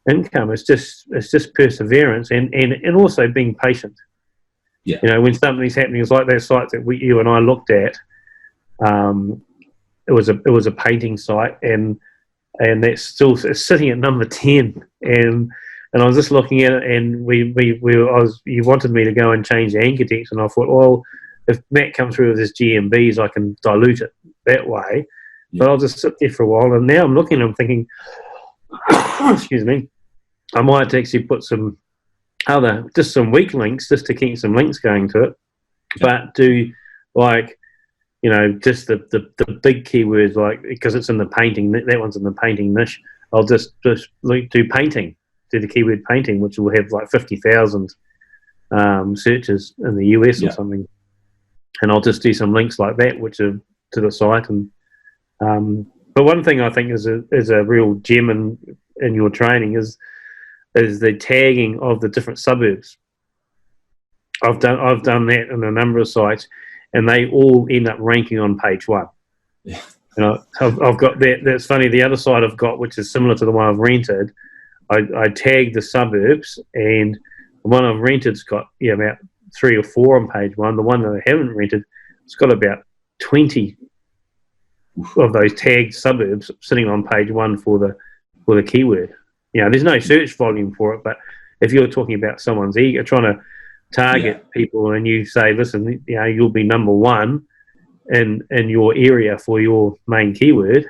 [SPEAKER 2] income? It's just perseverance and also being patient.
[SPEAKER 1] Yeah.
[SPEAKER 2] You know, when something's happening, it's like that site that you and I looked at. It was a painting site, and it's sitting at number 10, and I was just looking at it, and you wanted me to go and change the anchor text, and I thought, well, if Matt comes through with his GMBs, I can dilute it that way. Yeah. But I'll just sit there for a while, and now I'm looking and I'm thinking, excuse me, I might actually put some weak links just to keep some links going to it, but do like, you know, just the big keywords, like, because it's in the painting, that one's in the painting niche, I'll just do painting, do the keyword painting, which will have like 50,000 searches in the US or something, and I'll just do some links like that, which are to the site. And but one thing I think is a real gem in your training is the tagging of the different suburbs. I've done that in a number of sites, and they all end up ranking on page 1. Yeah. You know, I've got that. That's funny. The other site I've got, which is similar to the one I've rented, I tagged the suburbs, and the one I've rented's got about 3 or 4 on page 1. The one that I haven't rented, it's got about 20 of those tagged suburbs sitting on page 1 for the keyword. You know, there's no search volume for it, but if you're talking about someone's ego, trying to target people, and you say, listen, you know, you'll be number 1 in your area for your main keyword,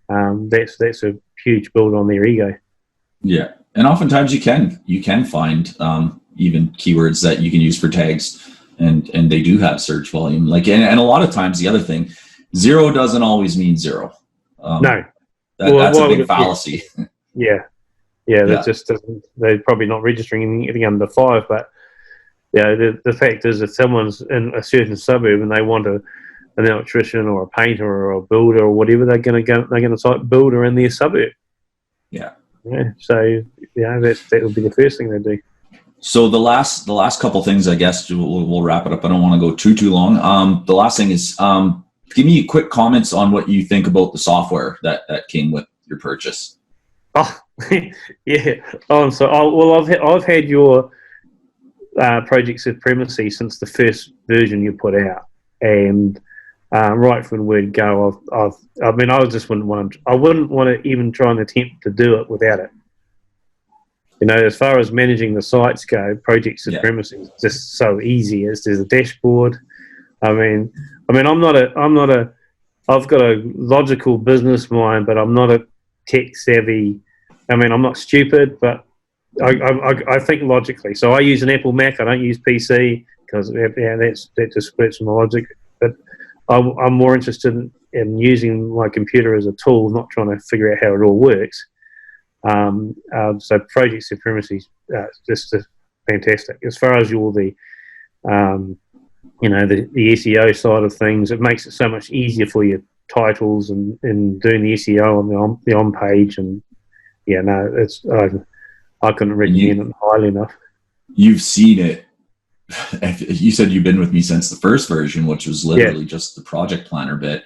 [SPEAKER 2] that's a huge build on their ego.
[SPEAKER 1] Yeah, and oftentimes you can find even keywords that you can use for tags, and they do have search volume. Like, and a lot of times the other thing, 0 doesn't always mean 0.
[SPEAKER 2] No,
[SPEAKER 1] that's a big fallacy.
[SPEAKER 2] Yeah, they're probably not registering anything under 5, but yeah, the fact is, if someone's in a certain suburb and they want an electrician or a painter or a builder or whatever, they're going to type builder in their suburb.
[SPEAKER 1] Yeah.
[SPEAKER 2] So that would be the first thing they do.
[SPEAKER 1] So the last couple things, I guess we'll wrap it up. I don't want to go too long. The last thing is, give me quick comments on what you think about the software that came with your purchase.
[SPEAKER 2] Oh, yeah. I've had your Project Supremacy since the first version you put out, and right from the word go, I wouldn't want to even try and attempt to do it without it. You know, as far as managing the sites go, Project Supremacy is just so easy. There's a dashboard. I mean, I've got a logical business mind, but I'm not a tech savvy. I mean, I'm not stupid, but I think logically. So I use an Apple Mac. I don't use PC because that just splits my logic. But I'm more interested in using my computer as a tool, not trying to figure out how it all works. So Project Supremacy is just fantastic. As far as the SEO side of things, it makes it so much easier for your titles and doing the SEO on the on page. And I couldn't recommend it highly enough.
[SPEAKER 1] You've seen it. You said you've been with me since the first version, which was literally just the project planner bit,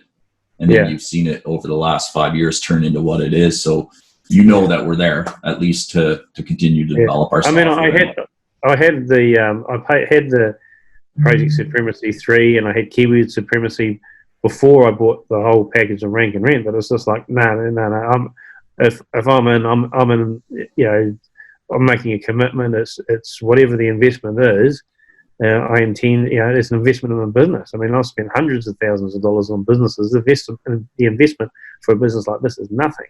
[SPEAKER 1] and then you've seen it over the last 5 years turn into what it is. So you know that we're there at least to continue to develop our software.
[SPEAKER 2] I mean, I had the Project Supremacy 3, and I had Keyword Supremacy before I bought the whole package of Rank and Rent. But it's just like no. If I'm in, you know, I'm making a commitment. It's whatever the investment is. I intend, you know, it's an investment in a business. I mean, I've spent hundreds of thousands of dollars on businesses. The investment for a business like this is nothing.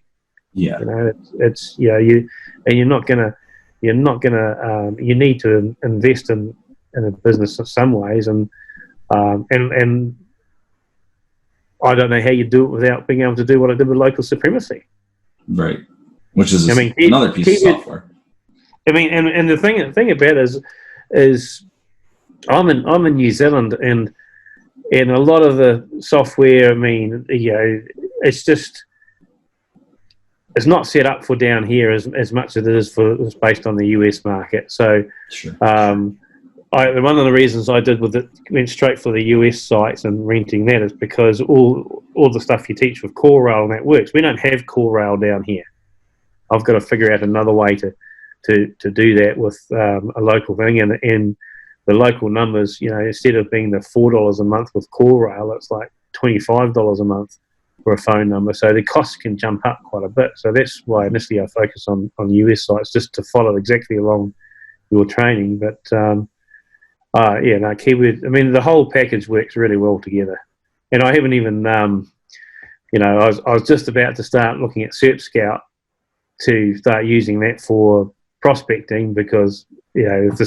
[SPEAKER 1] Yeah,
[SPEAKER 2] you know, it's you're not gonna you need to invest in a business in some ways, and I don't know how you do it without being able to do what I did with local supremacy.
[SPEAKER 1] Right. Which is another piece of software.
[SPEAKER 2] I mean, and the thing about it is I'm in New Zealand, and a lot of the software, I mean, it's not set up for down here as much as it is it's based on the US market. So,
[SPEAKER 1] sure.
[SPEAKER 2] One of the reasons I went straight for the US sites and renting that is because all the stuff you teach with core rail and that works. We don't have core rail down here. I've got to figure out another way to do that with a local thing, and the local numbers, instead of being the $4 a month with core rail, it's like $25 a month for a phone number. So the costs can jump up quite a bit. So that's why initially I focus on US sites, just to follow exactly along your training. But keyword. I mean, the whole package works really well together. And I haven't even, I was just about to start looking at Search Scout to start using that for prospecting, because if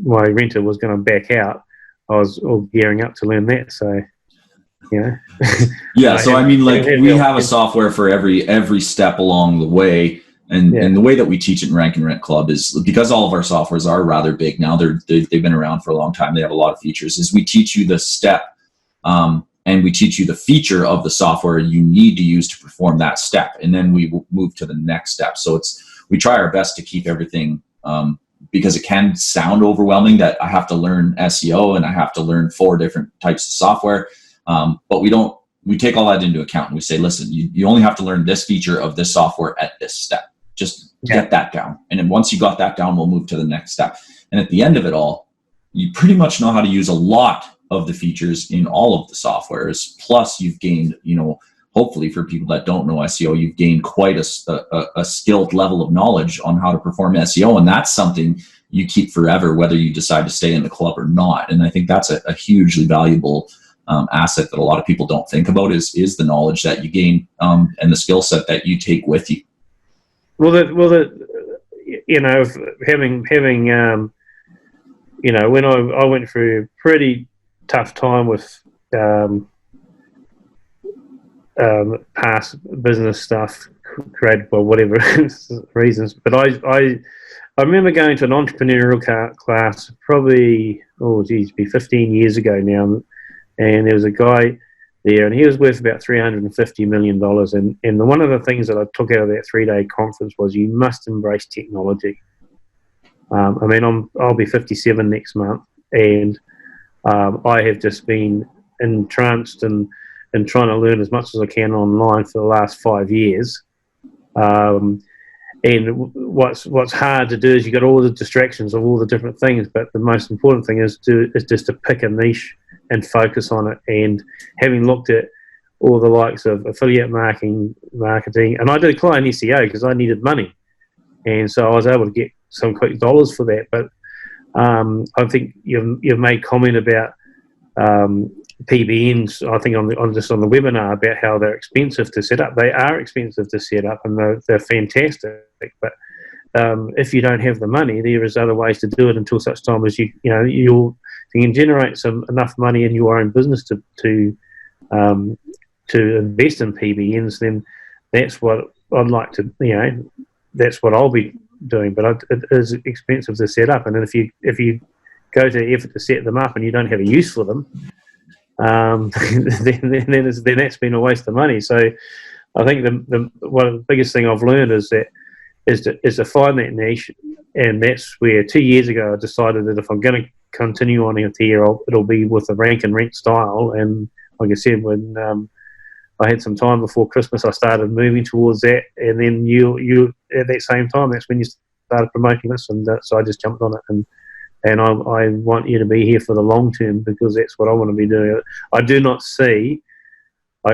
[SPEAKER 2] my renter was going to back out, I was all gearing up to learn that. So
[SPEAKER 1] yeah. So I mean, like, we have a software for every step along the way, and the way that we teach it in Rank and Rent Club is, because all of our softwares are rather big now. They've been around for a long time. They have a lot of features. Is we teach you the step, and we teach you the feature of the software you need to use to perform that step, and then we move to the next step. So we try our best to keep everything, because it can sound overwhelming that I have to learn SEO and I have to learn 4 different types of software. But we take all that into account, and we say, listen, you only have to learn this feature of this software at this step. Just get that down. And then once you got that down, we'll move to the next step. And at the end of it all, you pretty much know how to use a lot of the features in all of the softwares. Plus you've gained, hopefully for people that don't know SEO, you've gained quite a skilled level of knowledge on how to perform SEO. And that's something you keep forever, whether you decide to stay in the club or not. And I think that's a hugely valuable asset that a lot of people don't think about is the knowledge that you gain, and the skill set that you take with you.
[SPEAKER 2] Well, having when I went through a pretty tough time with past business stuff created by whatever reasons, but I remember going to an entrepreneurial class probably, be 15 years ago now, and there was a guy there, and he was worth about $350 million. And one of the things that I took out of that 3-day conference was you must embrace technology. I'll be 57 next month, and I have just been entranced and trying to learn as much as I can online for the last 5 years. And what's hard to do is you got all the distractions of all the different things, but the most important thing is just to pick a niche and focus on it. And having looked at all the likes of affiliate marketing, and I did client SEO because I needed money, and so I was able to get some quick dollars for that. But I think you've made comment about PBNs, I think on the webinar, about how they're expensive to set up. They are expensive to set up, and they're fantastic. But if you don't have the money, there is other ways to do it until such time as you can generate enough money in your own business to invest in PBNs. Then that's what I'd like to, that's what I'll be doing. But it is expensive to set up, and then if you go to the effort to set them up and you don't have a use for them, then that's been a waste of money. So I think one of the biggest thing I've learned is to find that niche, and that's where 2 years ago I decided that if I'm going to continue on here, it'll be with the Rank and Rent style. And like I said, when I had some time before Christmas, I started moving towards that, and then you at that same time, that's when you started promoting this, and so I just jumped on it. And I want you to be here for the long term, because that's what I want to be doing. I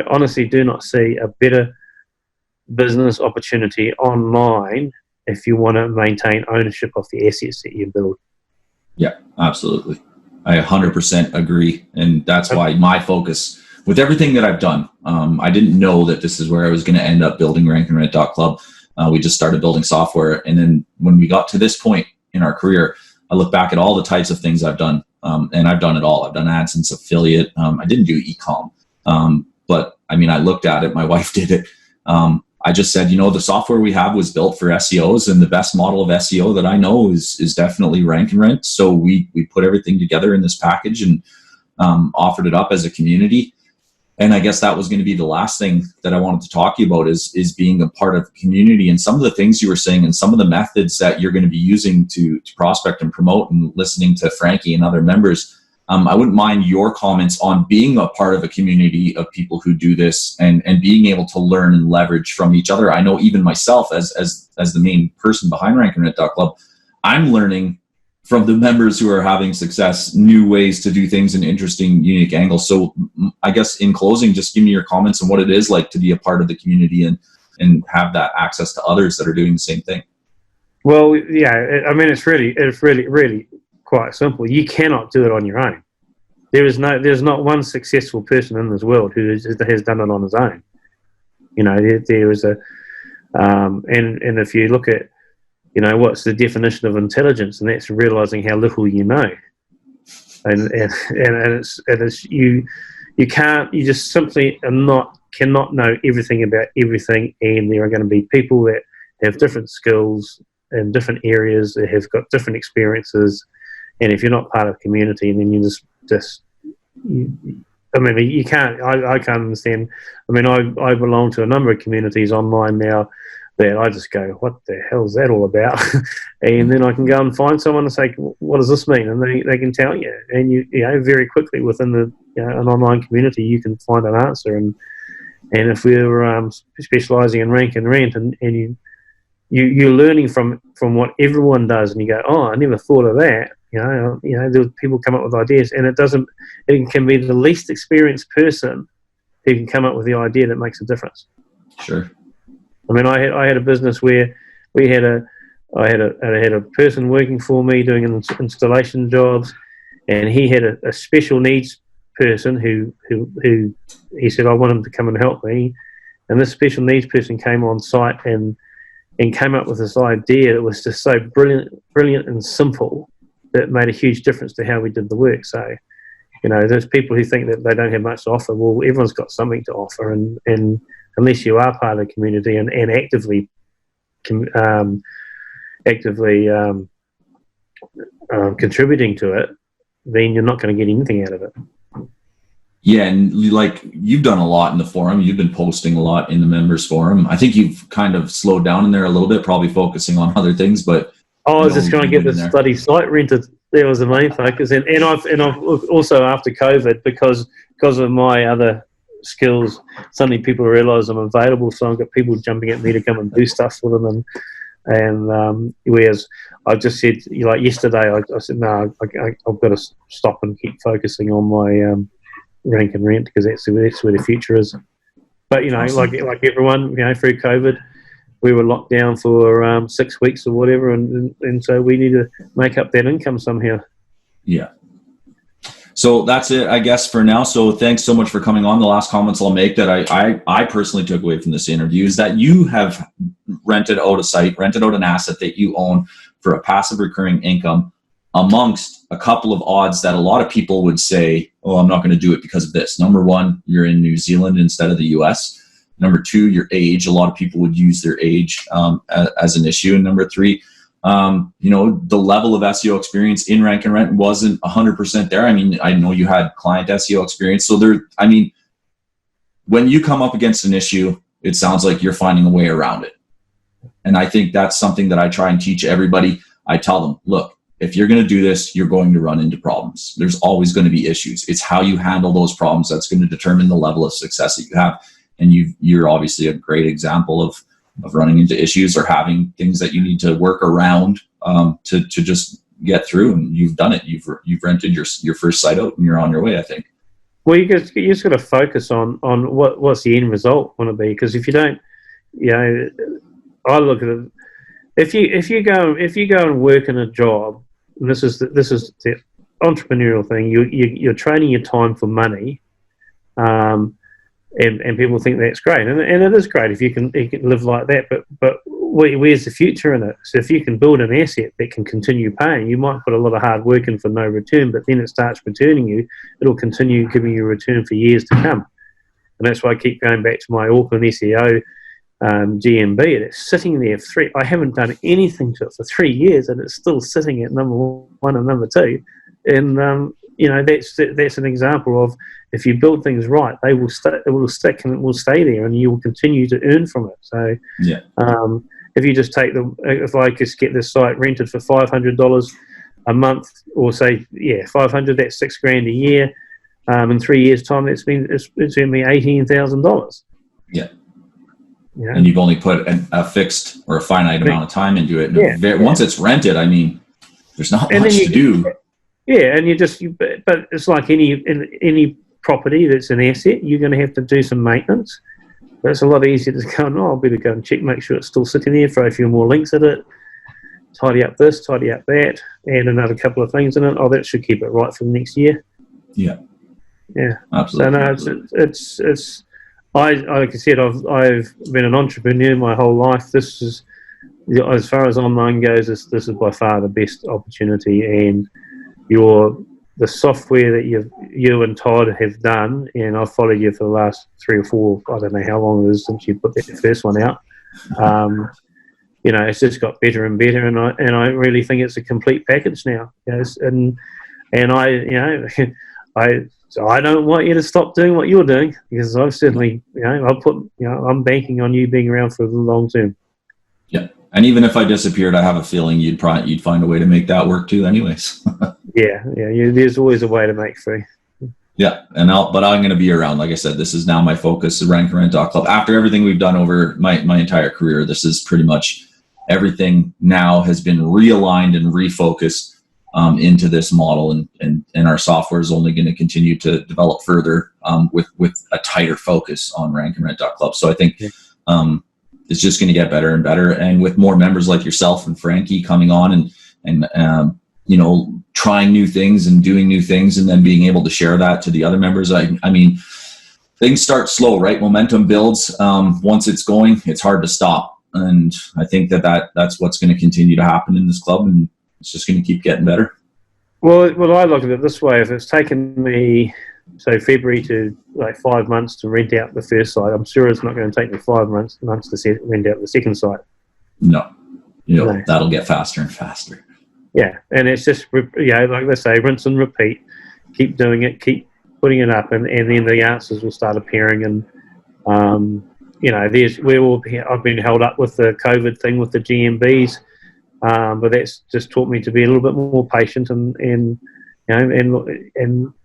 [SPEAKER 2] honestly do not see a better business opportunity online if you want to maintain ownership of the assets that you build.
[SPEAKER 1] Yeah, absolutely. I 100% agree. And that's why my focus with everything that I've done, I didn't know that this is where I was going to end up building Rank&Rent.club. We just started building software. And then when we got to this point in our career, I look back at all the types of things I've done, and I've done it all. I've done AdSense, affiliate. I didn't do e-com. But I mean, I looked at it, my wife did it. I just said, the software we have was built for SEOs, and the best model of SEO that I know is definitely Rank and Rent. So we put everything together in this package and offered it up as a community. And I guess that was going to be the last thing that I wanted to talk to you about is being a part of the community, and some of the things you were saying and some of the methods that you're going to be using to prospect and promote, and listening to Frankie and other members. I wouldn't mind your comments on being a part of a community of people who do this and being able to learn and leverage from each other. I know even myself as the main person behind RankAndRent.club, I'm learning from the members who are having success, new ways to do things in interesting, unique angles. So I guess in closing, just give me your comments on what it is like to be a part of the community and have that access to others that are doing the same thing.
[SPEAKER 2] Well, yeah, I mean, it's really quite simple. You cannot do it on your own. There's not one successful person in this world who has done it on his own. There is and if you look at, what's the definition of intelligence, and that's realizing how little you know. And it's you just simply cannot know everything about everything, and there are going to be people that have different skills in different areas, that have got different experiences, and if you're not part of the community, then you you can't. I can't understand. I mean, I belong to a number of communities online now that I just go, what the hell is that all about? And then I can go and find someone and say, what does this mean? And they can tell you, and you very quickly within an online community, you can find an answer. And if we're specialising in Rank and Rent, and you're learning from what everyone does, and you go, oh, I never thought of that. People come up with ideas, and it can be the least experienced person who can come up with the idea that makes a difference.
[SPEAKER 1] Sure.
[SPEAKER 2] I mean, I had a business where I had a person working for me doing installation jobs, and he had a special needs person who he said, I want him to come and help me. And this special needs person came on site and came up with this idea that was just so brilliant and simple that it made a huge difference to how we did the work. So, there's people who think that they don't have much to offer. Well, everyone's got something to offer, and unless you are part of the community and actively contributing to it, then you're not going to get anything out of it.
[SPEAKER 1] Yeah, and you've done a lot in the forum. You've been posting a lot in the members forum. I think you've kind of slowed down in there a little bit, probably focusing on other things. But
[SPEAKER 2] I was just trying to get this bloody site rented. That was the main focus, and I've also, after COVID, because of my other skills, suddenly people realise I'm available, so I've got people jumping at me to come and do stuff for them, and whereas I just said, like yesterday, I said no, I've got to stop and keep focusing on my Rank and Rent, because that's where the future is. But awesome. like everyone, through COVID, we were locked down for 6 weeks or whatever, and so we need to make up that income somehow.
[SPEAKER 1] Yeah. So that's it, I guess, for now. So thanks so much for coming on. The last comments I'll make that I personally took away from this interview is that you have rented out a site, rented out an asset that you own for a passive recurring income amongst a couple of odds that a lot of people would say, oh, I'm not going to do it because of this. Number one, you're in New Zealand instead of the US. Number two, your age. A lot of people would use their age as an issue. And number three, the level of SEO experience in Rank and Rent wasn't 100% there. I mean, I know you had client SEO experience. So when you come up against an issue, it sounds like you're finding a way around it. And I think that's something that I try and teach everybody. I tell them, look, if you're going to do this, you're going to run into problems. There's always going to be issues. It's how you handle those problems that's going to determine the level of success that you have. And you're obviously a great example of running into issues or having things that you need to work around to just get through. And you've done it. You've rented your first site out, and you're on your way, I think.
[SPEAKER 2] Well, you just got to focus on what's the end result want to be. Because if you don't, I look at it. If you go and work in a job, and this is the entrepreneurial thing. You're trading your time for money. And people think that's great, and it is great if you can live like that. But where's the future in it? So if you can build an asset that can continue paying, you might put a lot of hard work in for no return, but then it starts returning you. It'll continue giving you a return for years to come. And that's why I keep going back to my Auckland SEO GMB, and it's sitting there I haven't done anything to it for 3 years, and it's still sitting at number 1 and number 2. And that's an example of, if you build things right, it will stick and it will stay there, and you will continue to earn from it. So if you just take if I just get this site rented for $500 a month, or say $500, that's $6,000 a year. In 3 years' time, it's earned me $18,000.
[SPEAKER 1] Yeah. And you've only put a fixed or a finite amount of time into it. Once it's rented, I mean, there's not much to do.
[SPEAKER 2] Yeah, and but it's like any property that's an asset, you're going to have to do some maintenance. But it's a lot easier to go, I better go and check, make sure it's still sitting there, throw a few more links at it, tidy up this, tidy up that, add another couple of things in it. That should keep it right for the next year.
[SPEAKER 1] Yeah.
[SPEAKER 2] Yeah.
[SPEAKER 1] Absolutely.
[SPEAKER 2] So no, it's like I said, I've been an entrepreneur my whole life. This is, as far as online goes, this is by far the best opportunity. And the software that you and Todd have done, and I've followed you for the last 3 or 4, I don't know how long it is since you put that first one out. It's just got better and better, and I really think it's a complete package now. And I don't want you to stop doing what you're doing, because I've certainly, I'm banking on you being around for the long term.
[SPEAKER 1] Yeah, and even if I disappeared, I have a feeling you'd find a way to make that work too, anyways. Yeah,
[SPEAKER 2] there's always a way to make free.
[SPEAKER 1] Yeah, but I'm going to be around. Like I said, this is now my focus, Rank&Rent.club. After everything we've done over my entire career, this is pretty much everything now has been realigned and refocused into this model, and our software is only going to continue to develop further with a tighter focus on Rank&Rent.club. So I think it's just going to get better and better, and with more members like yourself and Frankie coming on and trying new things and doing new things, and then being able to share that to the other members. I mean, things start slow, right? Momentum builds. Once it's going, it's hard to stop, and I think that's what's going to continue to happen in this club, and it's just going to keep getting better.
[SPEAKER 2] Well, I look at it this way: if it's taken me, say, February to like 5 months to rent out the first site, I'm sure it's not going to take me 5 months to rent out the second site.
[SPEAKER 1] No, that'll get faster and faster.
[SPEAKER 2] Yeah, and it's just, like they say, rinse and repeat. Keep doing it, keep putting it up, and then the answers will start appearing. And I've been held up with the COVID thing with the GMBs, but that's just taught me to be a little bit more patient and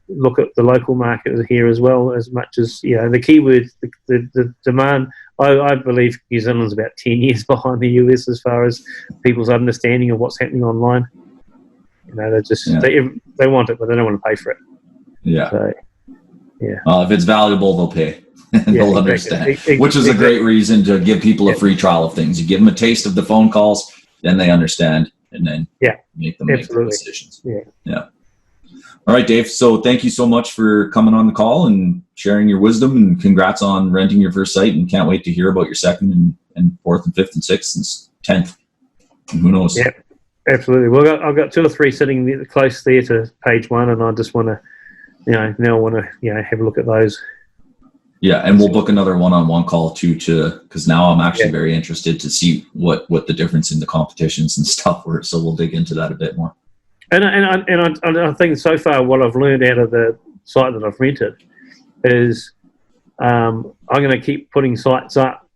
[SPEAKER 2] look at the local market here as well, as much as the keyword, the demand. I believe New Zealand's about 10 years behind the US as far as people's understanding of what's happening online. They just they want it, but they don't want to pay for it. Yeah. So, yeah.
[SPEAKER 1] Well, if it's valuable, they'll pay. They'll understand, which is a great reason to give people a free trial of things. You give them a taste of the phone calls, then they understand, and then make the decisions. Yeah. All right, Dave. So thank you so much for coming on the call and sharing your wisdom, and congrats on renting your first site, and can't wait to hear about your second and fourth and fifth and sixth and 10th. And who knows?
[SPEAKER 2] Yeah, absolutely. Well, I've got 2 or 3 sitting close there to page 1, and I just want to, now want to, have a look at those.
[SPEAKER 1] Yeah, and we'll book another one-on-one call too, because now I'm actually very interested to see what the difference in the competitions and stuff were. So we'll dig into that a bit more.
[SPEAKER 2] And I think so far what I've learned out of the site that I've rented is I'm going to keep putting sites up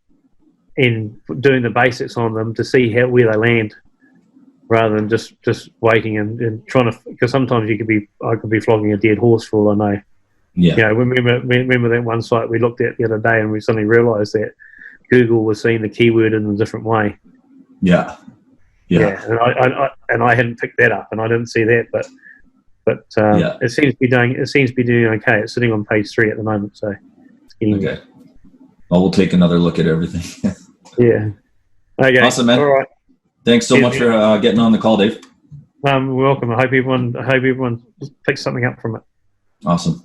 [SPEAKER 2] and doing the basics on them to see where they land, rather than just waiting and trying to, because sometimes I could be flogging a dead horse for all I know. Yeah. Remember that one site we looked at the other day, and we suddenly realised that Google was seeing the keyword in a different way.
[SPEAKER 1] Yeah.
[SPEAKER 2] And I hadn't picked that up, and I didn't see that, but it seems to be doing okay. It's sitting on page 3 at the moment, so it's getting
[SPEAKER 1] okay. Well, we'll take another look at everything.
[SPEAKER 2] Yeah. Okay.
[SPEAKER 1] Awesome, man.
[SPEAKER 2] All right.
[SPEAKER 1] Thanks so much for getting on the call, Dave.
[SPEAKER 2] Welcome. I hope everyone picks something up from it.
[SPEAKER 1] Awesome.